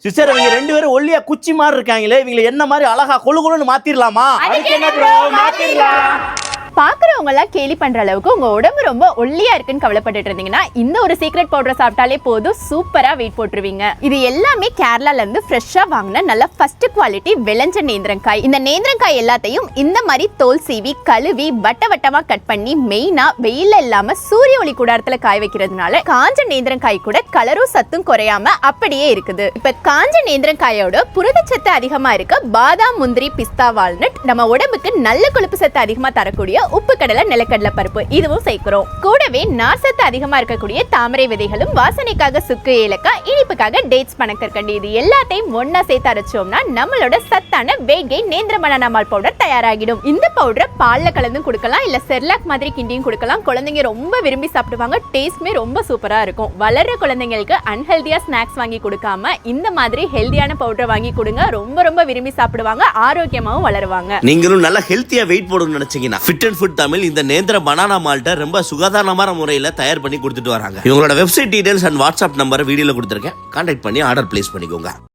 Sister இவங்க ரெண்டு பேரும் ஒல்லியா குச்சி மாதிரி இருக்காங்களே, இவங்களை என்ன மாதிரி அழகா கொழு கொழுன்னு மாத்திரலாமா? அதுக்கு என்ன ப்ரோ, மாத்திரலாம். பாக்குறவங்க எல்லாம் கேலி பண்ற அளவுக்கு உங்க உடம்பு ரொம்ப ஒல்லியா இருக்குன்னு கவலைப்பட்டுட்டு இருந்தீங்கன்னா இந்த ஒரு சீக்ரெட் பவுடர் சாப்பிட்டாலே போதும், சூப்பரா வெயிட் போட்டுருவீங்க. இது எல்லாமே கேரளால இருந்து ஃப்ரெஷ்ஷா வாங்கின நல்ல ஃபர்ஸ்ட் குவாலிட்டி விளைஞ்ச நேந்திரங்காய். இந்த நேந்திரங்காய் எல்லாத்தையும் இந்த மாதிரி தோல் சீவி கழுவி வட்ட வட்டமா கட் பண்ணி மெயினா வெயில இல்லாம சூரிய ஒளி கூடாரத்துல காய வைக்கிறதுனால காஞ்ச நேந்திரங்காய் கூட கலரும் சத்தும் குறையாம அப்படியே இருக்குது. இப்ப காஞ்ச நேந்திரங்காயோட புரதச்சத்து அதிகமா இருக்க பாதாம், முந்திரி, பிஸ்தா, வால்நட் நம்ம உடம்புக்கு நல்ல கொழுப்பு சத்து அதிகமா தரக்கூடிய உப்பு கடலை, நிலக்கடலை பருப்பு இதுவும் சேர்க்கிறோம். கூடவே நார் சத்து அதிகமா இருக்கக்கூடிய தாமரை விதைகளும், வாசனைக்காக சுக்கு ஏலக்காய், இனிப்புக்காக டேட்ஸ், பனக்கற்கண்டு இது எல்லாத்தையும் ஒண்ணா சேர்த்து அரைச்சோம்னா நம்மளோட சத்தான வெயிட் கெயின் நேந்திர பனானா மால் பவுடர் தயாராகிடும். இந்த பவுடரை பால்ல கலந்தும் கொடுக்கலாம், இல்ல செர்லாக் மாதிரி கிண்டியும் கொடுக்கலாம். குழந்தைங்க ரொம்ப விரும்பி சாப்பிடுவாங்க. டேஸ்ட்மே ரொம்ப சூப்பரா இருக்கும். வளர்ற குழந்தைங்களுக்கு அன்ஹெல்தியா ஸ்நாக்ஸ் வாங்கி கொடுக்காம இந்த மாதிரி ஹெல்தியான பவுடர் வாங்கி கொடுங்க. ரொம்ப ரொம்ப விரும்பி சாப்பிடுவாங்க, ஆரோக்கியமாவும் வளருவாங்க. நீங்களும் நல்லா ஹெல்த்தியா வெயிட் போடணும்னு நினைச்சீங்கன்னா ஃபிட் அண்ட் ஃபுட் தமிழ் இந்த நேந்திர பனானா மால்ட்டை ரொம்ப சுகாதாரமான முறையில் தயார் பண்ணி கொடுத்துட்டு வராங்க. இவங்களோட வெப்சைட் டீடைல்ஸ் அண்ட் வாட்ஸ்அப் நம்பரை வீடியோல கொடுத்துருக்கேன். கான்டாக்ட் பண்ணி ஆர்டர் பிளேஸ் பண்ணிக்கோங்க.